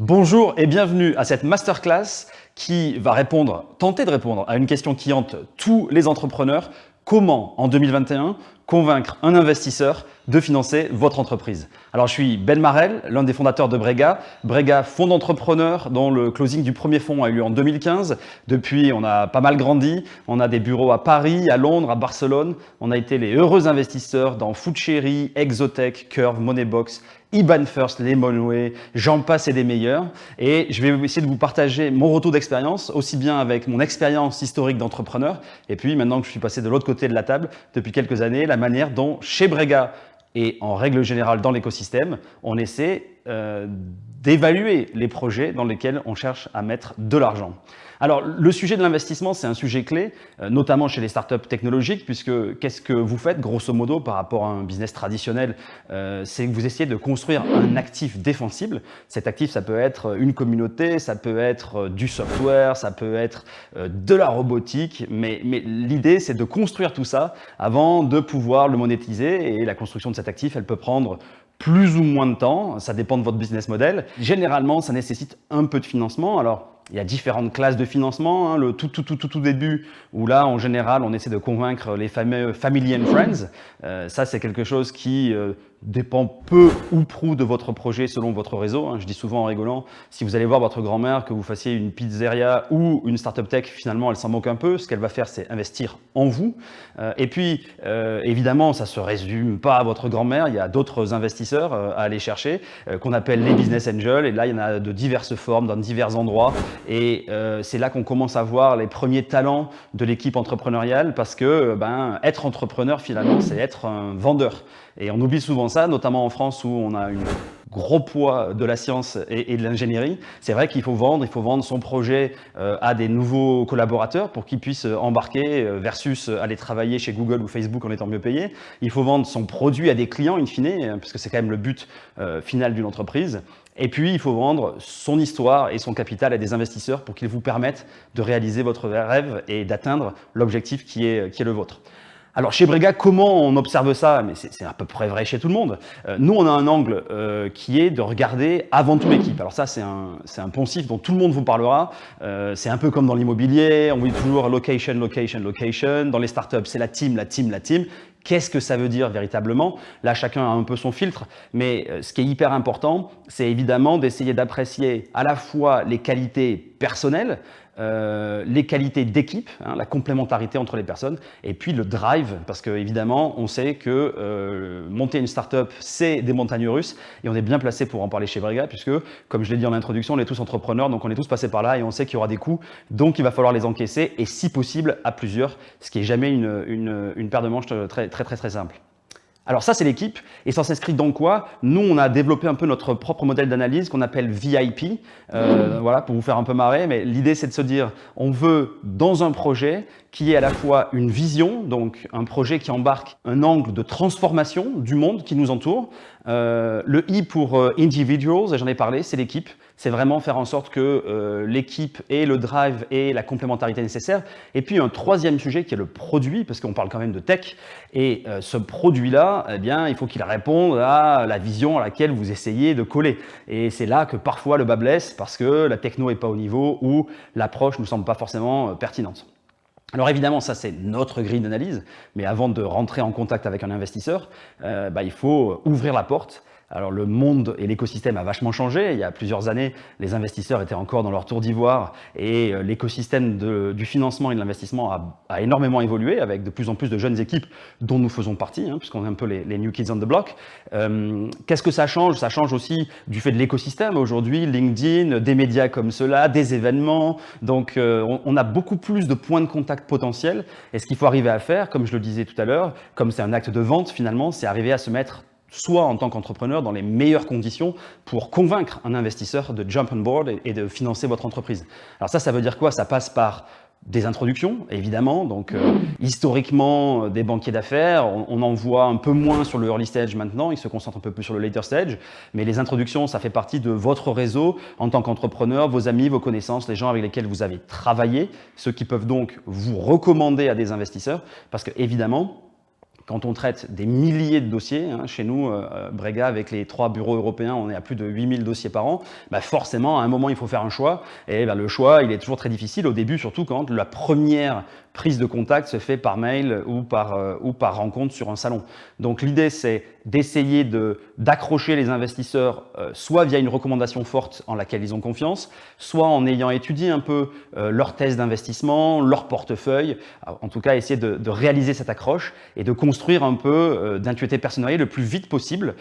Bonjour et bienvenue à cette masterclass qui va tenter de répondre à une question qui hante tous les entrepreneurs. Comment, en 2021, convaincre un investisseur de financer votre entreprise? Alors, je suis Ben Marel, l'un des fondateurs de Brega. Brega, fonds d'entrepreneurs dont le closing du premier fonds a eu lieu en 2015. Depuis, on a pas mal grandi. On a des bureaux à Paris, à Londres, à Barcelone. On a été les heureux investisseurs dans Foodcherry, Exotech, Curve, Moneybox, IBAN First, Lemonway, j'en passe et des meilleurs. Et je vais essayer de vous partager mon retour d'expérience, aussi bien avec mon expérience historique d'entrepreneur, et puis maintenant que je suis passé de l'autre côté de la table depuis quelques années, la manière dont chez Brega et en règle générale dans l'écosystème, on essaie d'évaluer les projets dans lesquels on cherche à mettre de l'argent. Alors, le sujet de l'investissement, c'est un sujet clé, notamment chez les startups technologiques, puisque qu'est-ce que vous faites, grosso modo, par rapport à un business traditionnel? C'est que vous essayez de construire un actif défensible. Cet actif, ça peut être une communauté, ça peut être du software, ça peut être de la robotique, mais l'idée, c'est de construire tout ça avant de pouvoir le monétiser, et la construction de cet actif, elle peut prendre plus ou moins de temps, ça dépend de votre business model. Généralement, ça nécessite un peu de financement. Alors, il y a différentes classes de financement, hein. Le tout début, où là, en général, on essaie de convaincre les fameux Family and Friends. Ça, c'est quelque chose qui dépend peu ou prou de votre projet selon votre réseau, hein. Je dis souvent en rigolant, si vous allez voir votre grand-mère, que vous fassiez une pizzeria ou une startup tech, finalement, elle s'en moque un peu. Ce qu'elle va faire, c'est investir en vous. Et puis, évidemment, ça ne se résume pas à votre grand-mère. Il y a d'autres investisseurs à aller chercher, qu'on appelle les business angels. Et là, il y en a de diverses formes, dans divers endroits. Et c'est là qu'on commence à voir les premiers talents de l'équipe entrepreneuriale, parce que être entrepreneur, finalement, c'est être un vendeur. Et on oublie souvent ça, notamment en France où on a un gros poids de la science et de l'ingénierie. C'est vrai qu'il faut vendre son projet à des nouveaux collaborateurs pour qu'ils puissent embarquer versus aller travailler chez Google ou Facebook en étant mieux payé. Il faut vendre son produit à des clients in fine, parce que c'est quand même le but final d'une entreprise. Et puis, il faut vendre son histoire et son capital à des investisseurs pour qu'ils vous permettent de réaliser votre rêve et d'atteindre l'objectif qui est le vôtre. Alors, chez Brega, comment on observe ça? Mais c'est à peu près vrai chez tout le monde. Nous, on a un angle qui est de regarder avant tout l'équipe. Alors ça, c'est un poncif dont tout le monde vous parlera. C'est un peu comme dans l'immobilier. On dit toujours location, location, location. Dans les startups, c'est la team, la team, la team. Qu'est-ce que ça veut dire véritablement? Là, chacun a un peu son filtre, mais ce qui est hyper important, c'est évidemment d'essayer d'apprécier à la fois les qualités personnelles, les qualités d'équipe, hein, la complémentarité entre les personnes, et puis le drive, parce qu'évidemment, on sait que monter une startup, c'est des montagnes russes, et on est bien placé pour en parler chez Brega, puisque, comme je l'ai dit en introduction, on est tous entrepreneurs, donc on est tous passés par là, et on sait qu'il y aura des coûts, donc il va falloir les encaisser, et si possible, à plusieurs, ce qui n'est jamais une paire de manches très simple. Alors ça, c'est l'équipe, et ça s'inscrit dans quoi? Nous, on a développé un peu notre propre modèle d'analyse qu'on appelle VIP, voilà, pour vous faire un peu marrer, mais l'idée, c'est de se dire, on veut, dans un projet, qui est à la fois une vision, donc un projet qui embarque un angle de transformation du monde qui nous entoure. Le I pour individuals, j'en ai parlé, c'est l'équipe. C'est vraiment faire en sorte que l'équipe ait le drive et la complémentarité nécessaire. Et puis un troisième sujet qui est le produit, parce qu'on parle quand même de tech. Et ce produit-là, eh bien, il faut qu'il réponde à la vision à laquelle vous essayez de coller. Et c'est là que parfois le bas blesse, parce que la techno n'est pas au niveau ou l'approche ne nous semble pas forcément pertinente. Alors évidemment, ça c'est notre grille d'analyse, mais avant de rentrer en contact avec un investisseur, il faut ouvrir la porte. Alors le monde et l'écosystème a vachement changé. Il y a plusieurs années, les investisseurs étaient encore dans leur tour d'ivoire et l'écosystème du financement et de l'investissement a énormément évolué avec de plus en plus de jeunes équipes dont nous faisons partie, hein, puisqu'on est un peu les new kids on the block. Qu'est-ce que ça change? Ça change aussi du fait de l'écosystème. Aujourd'hui, LinkedIn, des médias comme ceux-là, des événements. Donc on a beaucoup plus de points de contact potentiels. Et ce qu'il faut arriver à faire, comme je le disais tout à l'heure, comme c'est un acte de vente finalement, c'est arriver à se mettre soit en tant qu'entrepreneur dans les meilleures conditions pour convaincre un investisseur de jump on board et de financer votre entreprise. Alors ça veut dire quoi? Ça passe par des introductions, évidemment. Donc, historiquement, des banquiers d'affaires, on en voit un peu moins sur le early stage maintenant, ils se concentrent un peu plus sur le later stage. Mais les introductions, ça fait partie de votre réseau en tant qu'entrepreneur, vos amis, vos connaissances, les gens avec lesquels vous avez travaillé, ceux qui peuvent donc vous recommander à des investisseurs. Parce que, évidemment, quand on traite des milliers de dossiers, hein, chez nous, Brega, avec les 3 bureaux européens, on est à plus de 8000 dossiers par an, bah forcément, à un moment, il faut faire un choix. Et bah, le choix, il est toujours très difficile au début, surtout quand la première prise de contact se fait par mail ou par rencontre sur un salon. Donc l'idée, c'est d'essayer d'accrocher les investisseurs, soit via une recommandation forte en laquelle ils ont confiance, soit en ayant étudié un peu leur thèse d'investissement, leur portefeuille, en tout cas essayer de réaliser cette accroche et de construire un peu d'intuité personnelle le plus vite possible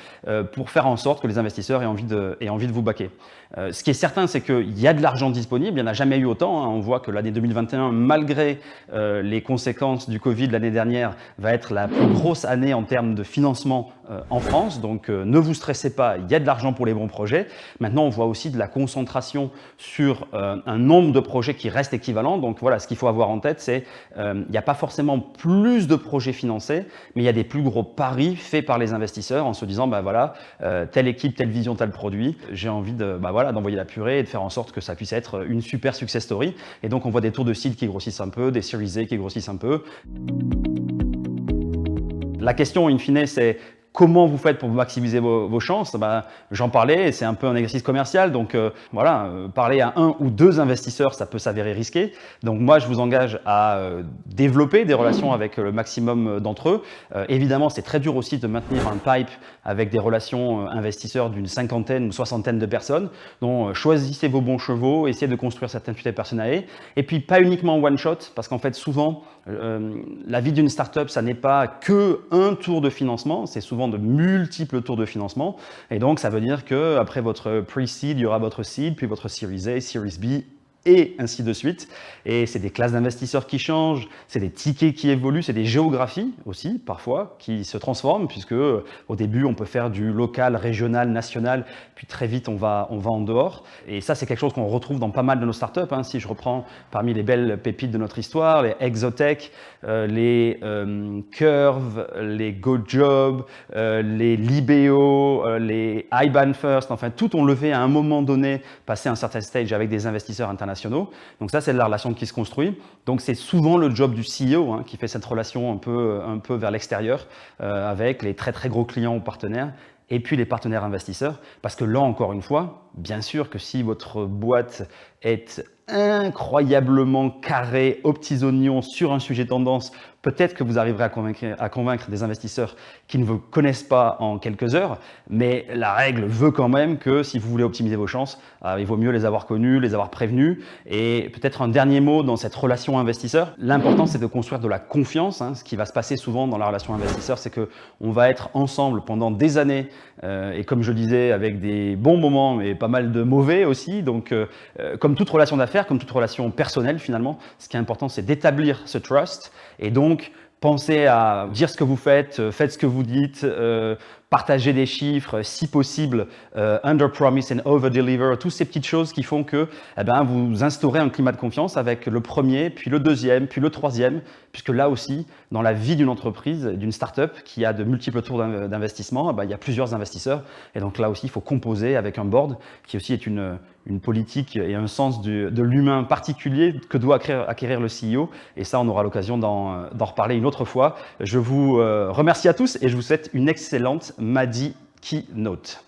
pour faire en sorte que les investisseurs aient envie de vous backer. Ce qui est certain, c'est qu'il y a de l'argent disponible, il n'y en a jamais eu autant, hein. On voit que l'année 2021, malgré les conséquences du Covid l'année dernière, va être la plus grosse année en termes de financement en France. Donc ne vous stressez pas, il y a de l'argent pour les bons projets. Maintenant, on voit aussi de la concentration sur un nombre de projets qui reste équivalent. Donc voilà, ce qu'il faut avoir en tête, c'est il n'y a pas forcément plus de projets financés, mais il y a des plus gros paris faits par les investisseurs en se disant, bah voilà, telle équipe, telle vision, tel produit, j'ai envie d'envoyer la purée et de faire en sorte que ça puisse être une super success story. Et donc on voit des tours de seed qui grossissent un peu, des Series A qui grossissent un peu. La question, in fine, c'est comment vous faites pour maximiser vos chances? J'en parlais, c'est un peu un exercice commercial, donc parler à 1 ou 2 investisseurs, ça peut s'avérer risqué. Donc moi, je vous engage à développer des relations avec le maximum d'entre eux. Évidemment, c'est très dur aussi de maintenir un pipe avec des relations investisseurs d'une 50aine ou 60aine de personnes. Donc choisissez vos bons chevaux, essayez de construire cette intuition personnelle. Et puis pas uniquement one shot, parce qu'en fait souvent, la vie d'une startup, ça n'est pas que un tour de financement, c'est souvent de multiples tours de financement. Et donc, ça veut dire qu'après votre pre-seed, il y aura votre seed, puis votre Series A, Series B, et ainsi de suite. Et c'est des classes d'investisseurs qui changent, c'est des tickets qui évoluent, c'est des géographies aussi, parfois, qui se transforment, puisque au début, on peut faire du local, régional, national, puis très vite, on va en dehors. Et ça, c'est quelque chose qu'on retrouve dans pas mal de nos startups. Hein. Si je reprends parmi les belles pépites de notre histoire, les Exotech, les Curve, les GoJob, les Libeo, les IBAN First, enfin, tout ont levé à un moment donné, passé un certain stage avec des investisseurs internationaux. Donc ça, c'est la relation qui se construit. Donc c'est souvent le job du CEO hein, qui fait cette relation un peu vers l'extérieur avec les très très gros clients ou partenaires et puis les partenaires investisseurs. Parce que là, encore une fois, bien sûr que si votre boîte est incroyablement carrée, aux petits oignons sur un sujet tendance, peut-être que vous arriverez à convaincre des investisseurs qui ne vous connaissent pas en quelques heures, mais la règle veut quand même que si vous voulez optimiser vos chances, il vaut mieux les avoir connus, les avoir prévenus. Et peut-être un dernier mot dans cette relation investisseur, l'important c'est de construire de la confiance. Hein. Ce qui va se passer souvent dans la relation investisseur, c'est qu'on va être ensemble pendant des années, et comme je disais, avec des bons moments, mais pas mal de mauvais aussi. Donc, comme toute relation d'affaires, comme toute relation personnelle finalement, ce qui est important, c'est d'établir ce trust. Et donc, pensez à dire ce que vous faites, faites ce que vous dites, partagez des chiffres, si possible, under promise and over deliver, toutes ces petites choses qui font que vous instaurez un climat de confiance avec le premier, puis le deuxième, puis le troisième, puisque là aussi, dans la vie d'une entreprise, d'une start-up qui a de multiples tours d'investissement, il y a plusieurs investisseurs. Et donc là aussi, il faut composer avec un board qui aussi est une politique et un sens de l'humain particulier que doit acquérir le CEO. Et ça, on aura l'occasion d'en reparler une autre fois. Je vous remercie à tous et je vous souhaite une excellente Madi Keynote.